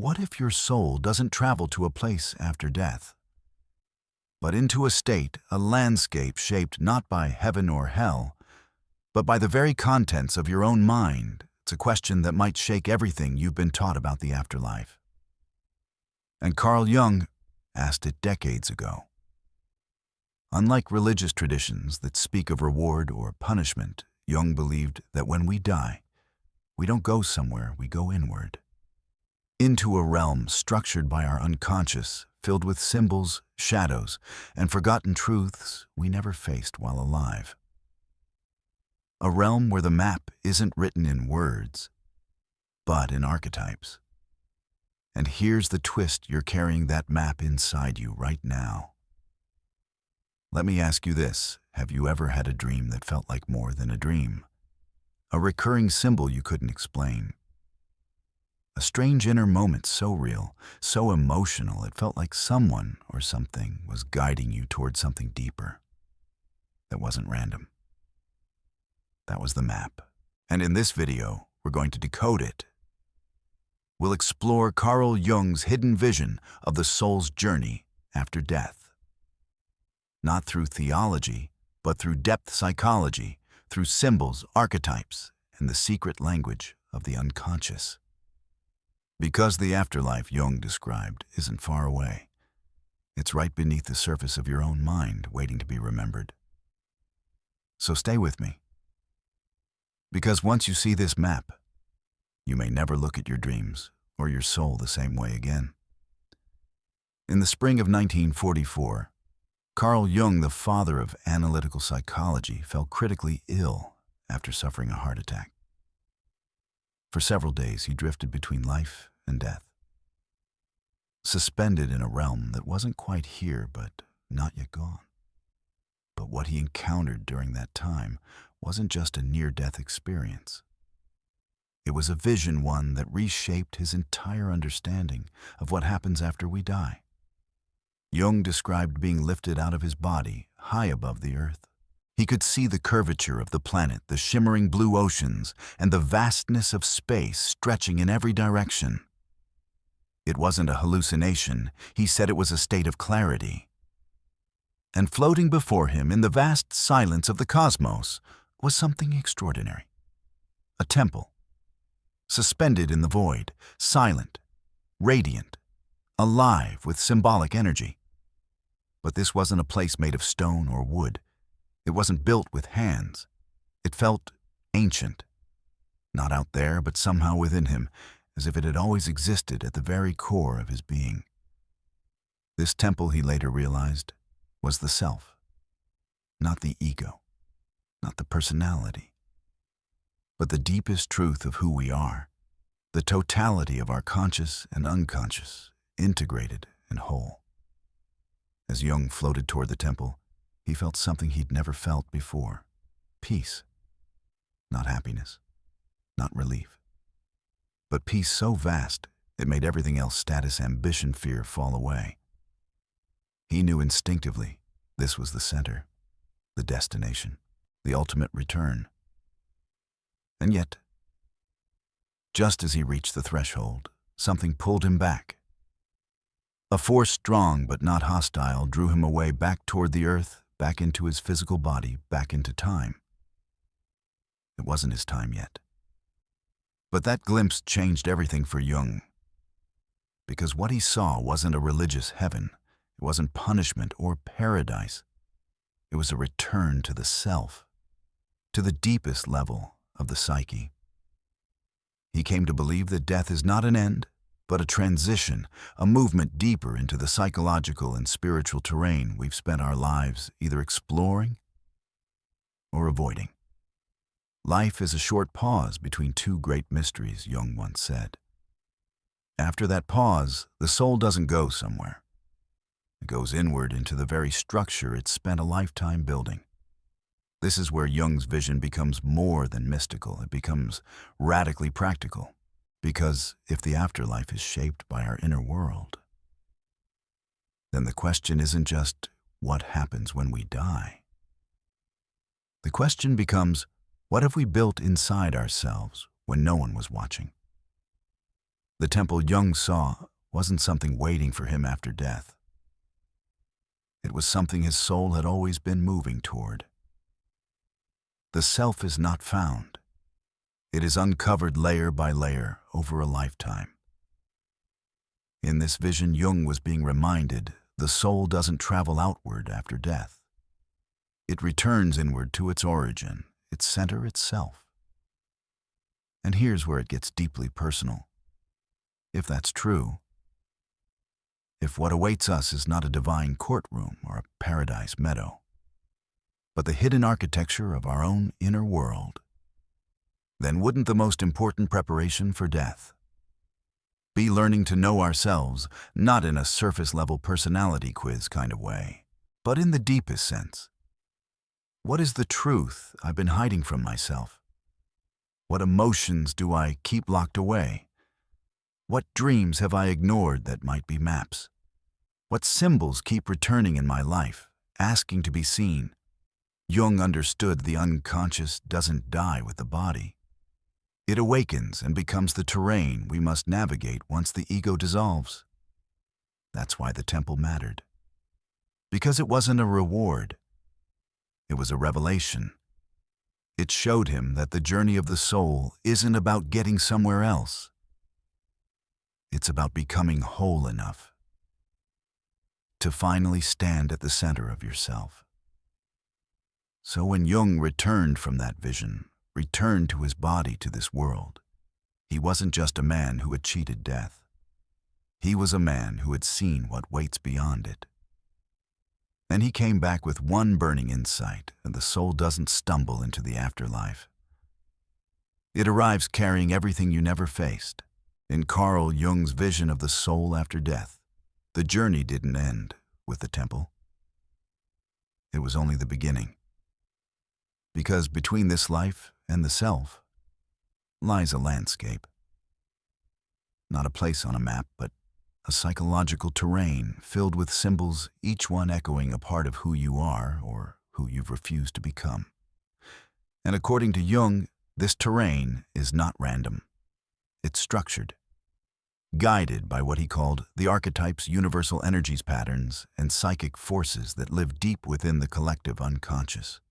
what if your soul doesn't travel to a place after death, but into a state, a landscape shaped not by heaven or hell, but by the very contents of your own mind? It's a question that might shake everything you've been taught about the afterlife. And Carl Jung asked it decades ago. Unlike religious traditions that speak of reward or punishment, Jung believed that when we die, we don't go somewhere, we go inward. Into a realm structured by our unconscious, filled with symbols, shadows, and forgotten truths we never faced while alive. A realm where the map isn't written in words, but in archetypes. And here's the twist: you're carrying that map inside you right now. Let me ask you this: have you ever had a dream that felt like more than a dream? A recurring symbol you couldn't explain. A strange inner moment so real, so emotional, it felt like someone or something was guiding you toward something deeper. That wasn't random. That was the map. And in this video, we're going to decode it. We'll explore Carl Jung's hidden vision of the soul's journey after death. Not through theology, but through depth psychology, through symbols, archetypes, and the secret language of the unconscious. Because the afterlife Jung described isn't far away. It's right beneath the surface of your own mind, waiting to be remembered. So stay with me. Because once you see this map, you may never look at your dreams or your soul the same way again. In the spring of 1944, Carl Jung, the father of analytical psychology, fell critically ill after suffering a heart attack. For several days, he drifted between life and death, suspended in a realm that wasn't quite here, but not yet gone. But what he encountered during that time wasn't just a near-death experience. It was a vision, one that reshaped his entire understanding of what happens after we die. Jung described being lifted out of his body, high above the earth. He could see the curvature of the planet, the shimmering blue oceans, and the vastness of space stretching in every direction. It wasn't a hallucination. He said it was a state of clarity. And floating before him in the vast silence of the cosmos was something extraordinary. A temple, suspended in the void, silent, radiant, alive with symbolic energy. But this wasn't a place made of stone or wood. It wasn't built with hands. It felt ancient, not out there, but somehow within him, as if it had always existed at the very core of his being. This temple, he later realized, was the self, not the ego, not the personality, but the deepest truth of who we are, the totality of our conscious and unconscious, integrated and whole. As Jung floated toward the temple, he felt something he'd never felt before: peace. Not happiness, not relief, but peace so vast it made everything else, status, ambition, fear, fall away. He knew instinctively this was the center, the destination, the ultimate return. And yet, just as he reached the threshold, something pulled him back. A force strong but not hostile drew him away, back toward the earth, back into his physical body, back into time. It wasn't his time yet. But that glimpse changed everything for Jung. Because what he saw wasn't a religious heaven. It wasn't punishment or paradise. It was a return to the self, to the deepest level of the psyche. He came to believe that death is not an end, but a transition, a movement deeper into the psychological and spiritual terrain we've spent our lives either exploring or avoiding. Life is a short pause between two great mysteries, Jung once said. After that pause, the soul doesn't go somewhere. It goes inward into the very structure it spent a lifetime building. This is where Jung's vision becomes more than mystical. It becomes radically practical. Because if the afterlife is shaped by our inner world, then the question isn't just what happens when we die. The question becomes, what have we built inside ourselves when no one was watching? The temple Jung saw wasn't something waiting for him after death. It was something his soul had always been moving toward. The self is not found. It is uncovered layer by layer over a lifetime. In this vision, Jung was being reminded the soul doesn't travel outward after death. It returns inward to its origin, its center itself. And here's where it gets deeply personal. If that's true, if what awaits us is not a divine courtroom or a paradise meadow, but the hidden architecture of our own inner world, then wouldn't the most important preparation for death be learning to know ourselves, not in a surface-level personality quiz kind of way, but in the deepest sense? What is the truth I've been hiding from myself? What emotions do I keep locked away? What dreams have I ignored that might be maps? What symbols keep returning in my life, asking to be seen? Jung understood the unconscious doesn't die with the body. It awakens and becomes the terrain we must navigate once the ego dissolves. That's why the temple mattered. Because it wasn't a reward. It was a revelation. It showed him that the journey of the soul isn't about getting somewhere else. It's about becoming whole enough to finally stand at the center of yourself. So when Jung returned from that vision, returned to his body to this world, he wasn't just a man who had cheated death. He was a man who had seen what waits beyond it. Then he came back with one burning insight, and the soul doesn't stumble into the afterlife. It arrives carrying everything you never faced. In Carl Jung's vision of the soul after death, the journey didn't end with the temple. It was only the beginning. Because between this life and the self lies a landscape. Not a place on a map, but a psychological terrain filled with symbols, each one echoing a part of who you are or who you've refused to become. And according to Jung, this terrain is not random. It's structured, guided by what he called the archetypes, universal energies, patterns, and psychic forces that live deep within the collective unconscious.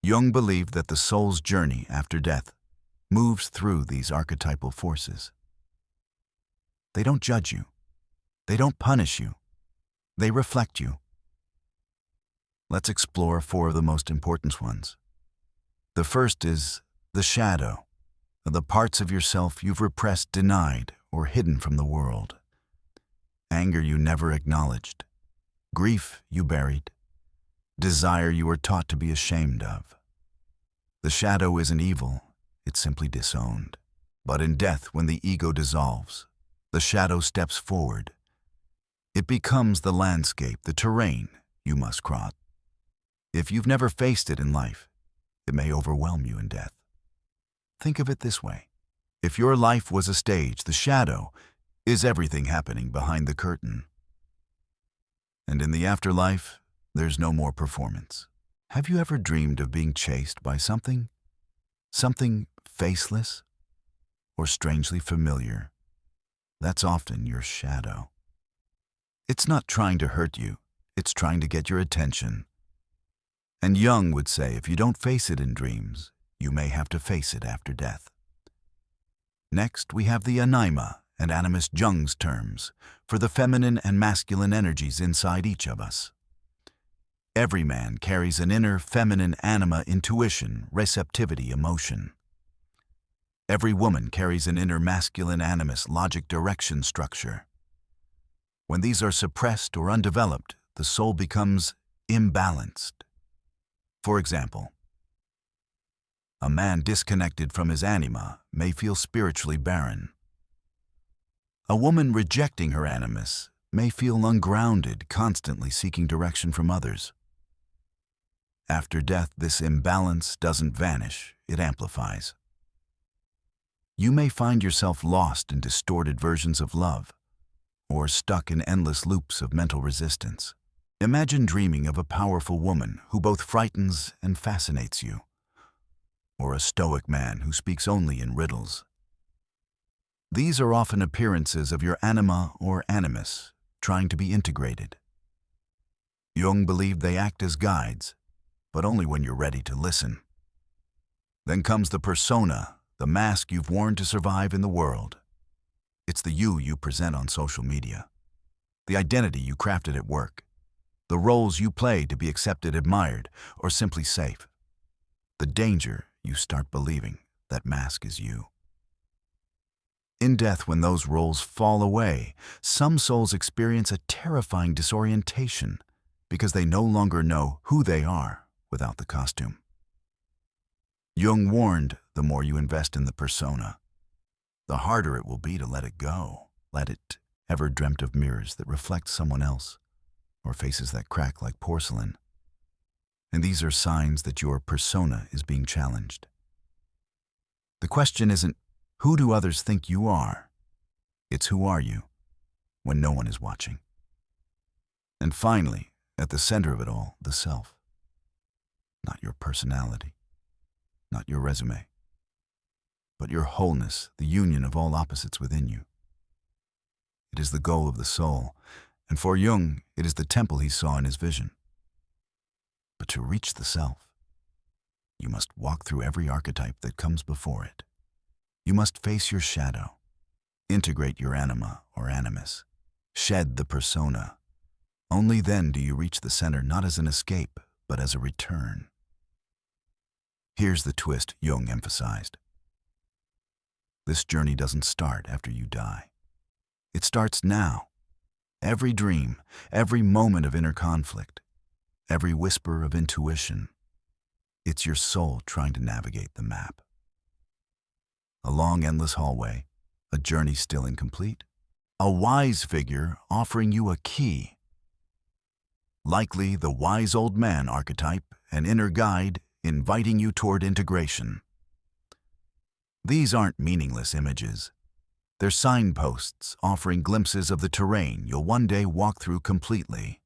Jung believed that the soul's journey after death moves through these archetypal forces. They don't judge you. They don't punish you. They reflect you. Let's explore 4 of the most important ones. The first is the shadow, the parts of yourself you've repressed, denied, or hidden from the world. Anger you never acknowledged. Grief you buried. Desire you were taught to be ashamed of. The shadow isn't evil, it's simply disowned. But in death, when the ego dissolves, the shadow steps forward. It becomes the landscape, the terrain you must cross. If you've never faced it in life, it may overwhelm you in death. Think of it this way. If your life was a stage, the shadow is everything happening behind the curtain. And in the afterlife, there's no more performance. Have you ever dreamed of being chased by something? Something faceless or strangely familiar? That's often your shadow. It's not trying to hurt you, it's trying to get your attention. And Jung would say if you don't face it in dreams, you may have to face it after death. Next, we have the anima and animus, Jung's terms, for the feminine and masculine energies inside each of us. Every man carries an inner feminine anima, intuition, receptivity, emotion. Every woman carries an inner masculine animus, logic, direction, structure. When these are suppressed or undeveloped, the soul becomes imbalanced. For example, a man disconnected from his anima may feel spiritually barren. A woman rejecting her animus may feel ungrounded, constantly seeking direction from others. After death, this imbalance doesn't vanish, it amplifies. You may find yourself lost in distorted versions of love, or stuck in endless loops of mental resistance. Imagine dreaming of a powerful woman who both frightens and fascinates you, or a stoic man who speaks only in riddles. These are often appearances of your anima or animus, trying to be integrated. Jung believed they act as guides, but only when you're ready to listen. Then comes the persona, the mask you've worn to survive in the world. It's the you present on social media, the identity you crafted at work, the roles you play to be accepted, admired, or simply safe. The danger you start believing that mask is you. In death, when those roles fall away, some souls experience a terrifying disorientation because they no longer know who they are without the costume. Jung warned, the more you invest in the persona, the harder it will be to let it go. Let it, ever dreamt of mirrors that reflect someone else, or faces that crack like porcelain. And these are signs that your persona is being challenged. The question isn't, who do others think you are? It's, who are you when no one is watching? And finally, at the center of it all, the self. Not your personality, not your resume, but your wholeness, the union of all opposites within you. It is the goal of the soul, and for Jung, it is the temple he saw in his vision. But to reach the self, you must walk through every archetype that comes before it. You must face your shadow, integrate your anima or animus, shed the persona. Only then do you reach the center, not as an escape, but as a return. Here's the twist Jung emphasized. This journey doesn't start after you die. It starts now. Every dream, every moment of inner conflict, every whisper of intuition, it's your soul trying to navigate the map. A long, endless hallway, a journey still incomplete, a wise figure offering you a key. Likely the wise old man archetype, an inner guide inviting you toward integration. These aren't meaningless images. They're signposts offering glimpses of the terrain you'll one day walk through completely.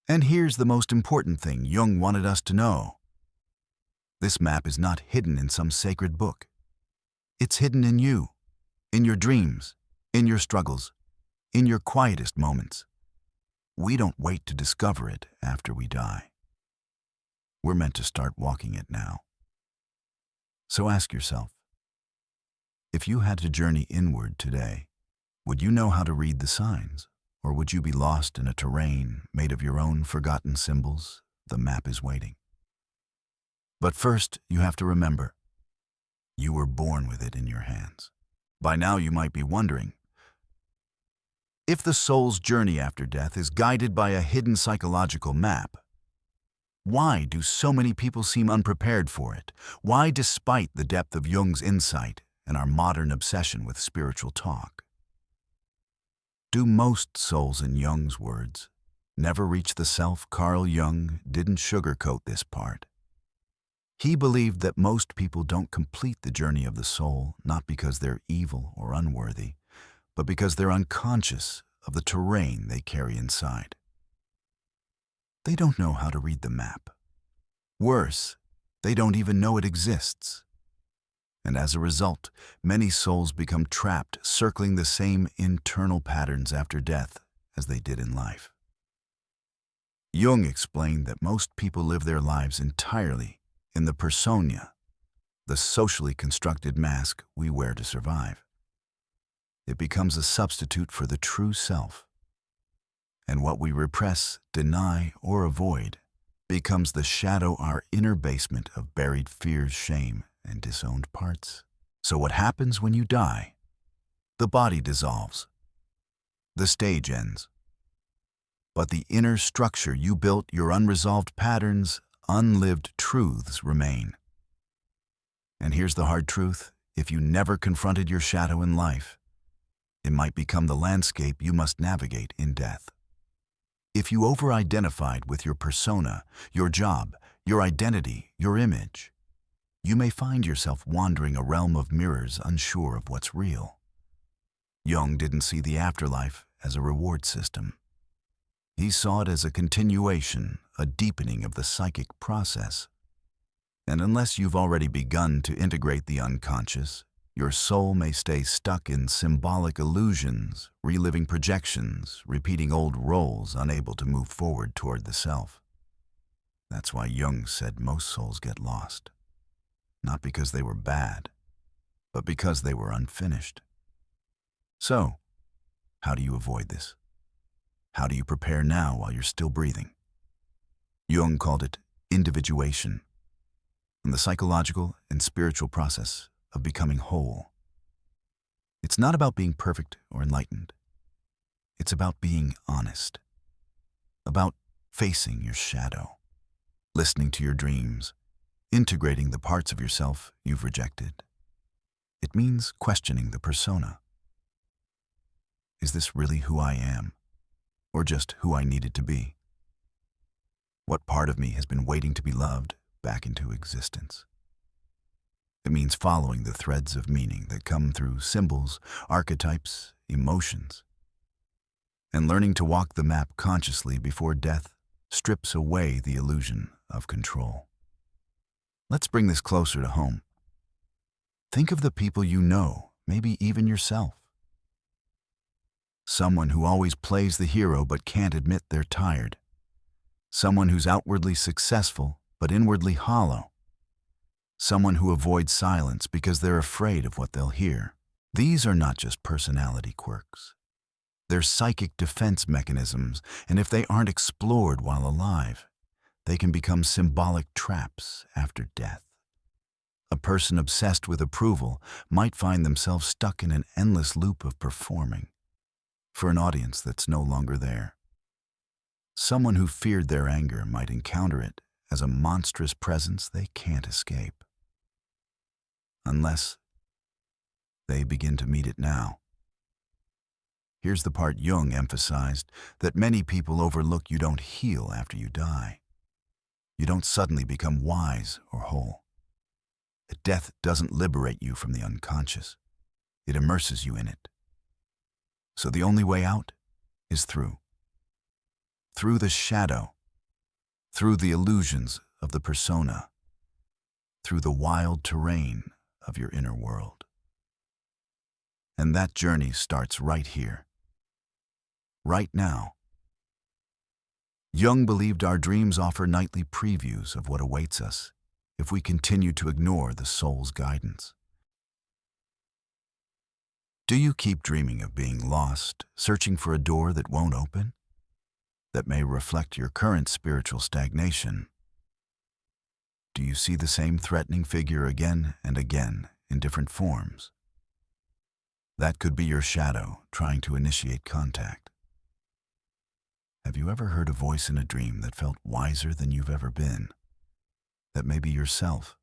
And here's the most important thing Jung wanted us to know. This map is not hidden in some sacred book. It's hidden in you, in your dreams, in your struggles, in your quietest moments. We don't wait to discover it after we die. We're meant to start walking it now. So ask yourself, if you had to journey inward today, would you know how to read the signs? Or would you be lost in a terrain made of your own forgotten symbols? The map is waiting. But first, you have to remember, you were born with it in your hands. By now you might be wondering, if the soul's journey after death is guided by a hidden psychological map, why do so many people seem unprepared for it? Why, despite the depth of Jung's insight and our modern obsession with spiritual talk, do most souls, in Jung's words, never reach the self? Carl Jung didn't sugarcoat this part. He believed that most people don't complete the journey of the soul, not because they're evil or unworthy, but because they're unconscious of the terrain they carry inside. They don't know how to read the map. Worse, they don't even know it exists. And as a result, many souls become trapped, circling the same internal patterns after death as they did in life. Jung explained that most people live their lives entirely in the persona, the socially constructed mask we wear to survive. It becomes a substitute for the true self. And what we repress, deny, or avoid becomes the shadow, our inner basement of buried fears, shame, and disowned parts. So what happens when you die? The body dissolves. The stage ends. But the inner structure you built, your unresolved patterns, unlived truths remain. And here's the hard truth. If you never confronted your shadow in life, it might become the landscape you must navigate in death. If you over-identified with your persona, your job, your identity, your image, you may find yourself wandering a realm of mirrors, unsure of what's real. Jung didn't see the afterlife as a reward system. He saw it as a continuation, a deepening of the psychic process. And unless you've already begun to integrate the unconscious, Your soul may stay stuck in symbolic illusions, reliving projections, repeating old roles, unable to move forward toward the self. That's why Jung said most souls get lost. Not because they were bad, but because they were unfinished. So, how do you avoid this? How do you prepare now while you're still breathing? Jung called it individuation, and the psychological and spiritual process of becoming whole. It's not about being perfect or enlightened. It's about being honest, about facing your shadow, listening to your dreams, integrating the parts of yourself you've rejected. It means questioning the persona. Is this really who I am, or just who I needed to be? What part of me has been waiting to be loved back into existence? It means following the threads of meaning that come through symbols, archetypes, emotions, and learning to walk the map consciously before death strips away the illusion of control. Let's bring this closer to home. Think of the people you know, maybe even yourself. Someone who always plays the hero but can't admit they're tired. Someone who's outwardly successful but inwardly hollow. Someone who avoids silence because they're afraid of what they'll hear. These are not just personality quirks. They're psychic defense mechanisms, and if they aren't explored while alive, they can become symbolic traps after death. A person obsessed with approval might find themselves stuck in an endless loop of performing for an audience that's no longer there. Someone who feared their anger might encounter it as a monstrous presence they can't escape, unless they begin to meet it now. Here's the part Jung emphasized that many people overlook: you don't heal after you die. You don't suddenly become wise or whole. Death doesn't liberate you from the unconscious. It immerses you in it. So the only way out is through the shadow, through the illusions of the persona, through the wild terrain of your inner world. And that journey starts right here, right now. Jung believed our dreams offer nightly previews of what awaits us if we continue to ignore the soul's guidance. Do you keep dreaming of being lost, searching for a door that won't open, that may reflect your current spiritual stagnation? Do you see the same threatening figure again and again in different forms? That could be your shadow trying to initiate contact. Have you ever heard a voice in a dream that felt wiser than you've ever been? That may be yourself,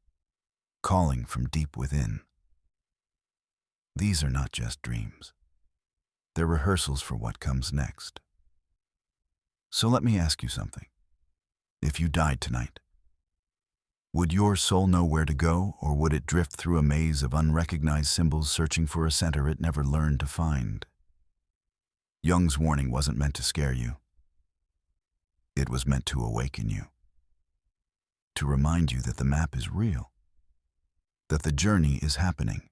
calling from deep within. These are not just dreams. They're rehearsals for what comes next. So let me ask you something. If you died tonight, would your soul know where to go, or would it drift through a maze of unrecognized symbols searching for a center it never learned to find? Jung's warning wasn't meant to scare you. It was meant to awaken you, to remind you that the map is real, that the journey is happening,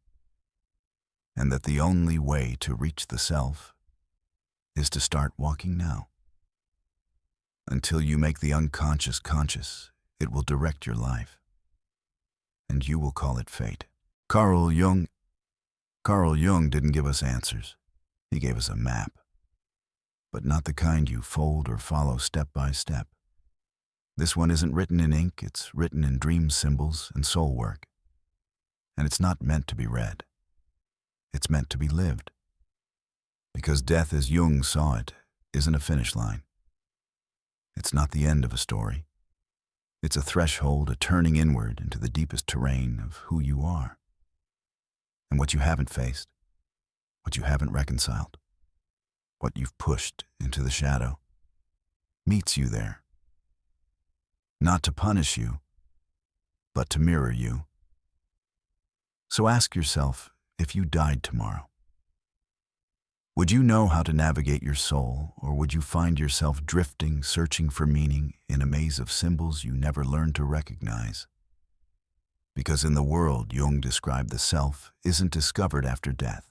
and that the only way to reach the self is to start walking now. Until you make the unconscious conscious, it will direct your life, and you will call it fate. Carl Jung didn't give us answers. He gave us a map, but not the kind you fold or follow step by step. This one isn't written in ink, it's written in dream symbols and soul work. And it's not meant to be read. It's meant to be lived. Because death, as Jung saw it, isn't a finish line. It's not the end of a story. It's a threshold, a turning inward into the deepest terrain of who you are. And what you haven't faced, what you haven't reconciled, what you've pushed into the shadow, meets you there. Not to punish you, but to mirror you. So ask yourself, if you died tomorrow, would you know how to navigate your soul, or would you find yourself drifting, searching for meaning in a maze of symbols you never learned to recognize? Because in the world Jung described, the self isn't discovered after death.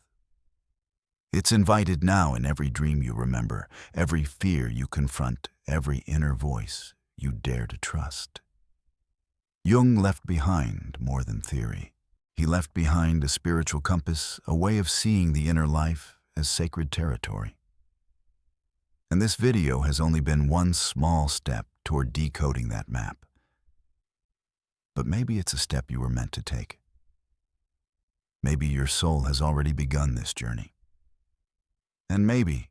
It's invited now in every dream you remember, every fear you confront, every inner voice you dare to trust. Jung left behind more than theory. He left behind a spiritual compass, a way of seeing the inner life as sacred territory. And this video has only been one small step toward decoding that map. But maybe it's a step you were meant to take. Maybe your soul has already begun this journey. And maybe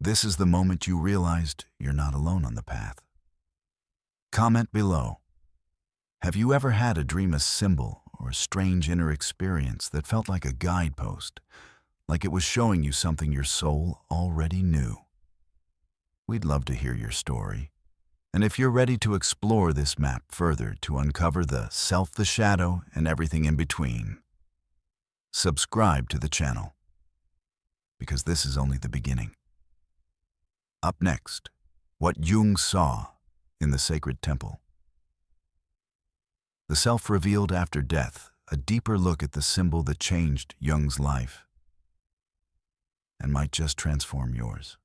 this is the moment you realized you're not alone on the path. Comment below. Have you ever had a dream, a symbol, or a strange inner experience that felt like a guidepost, like it was showing you something your soul already knew? We'd love to hear your story. And if you're ready to explore this map further to uncover the self, the shadow, and everything in between, subscribe to the channel, because this is only the beginning. Up next, what Jung saw in the sacred temple. The self revealed after death, a deeper look at the symbol that changed Jung's life and might just transform yours.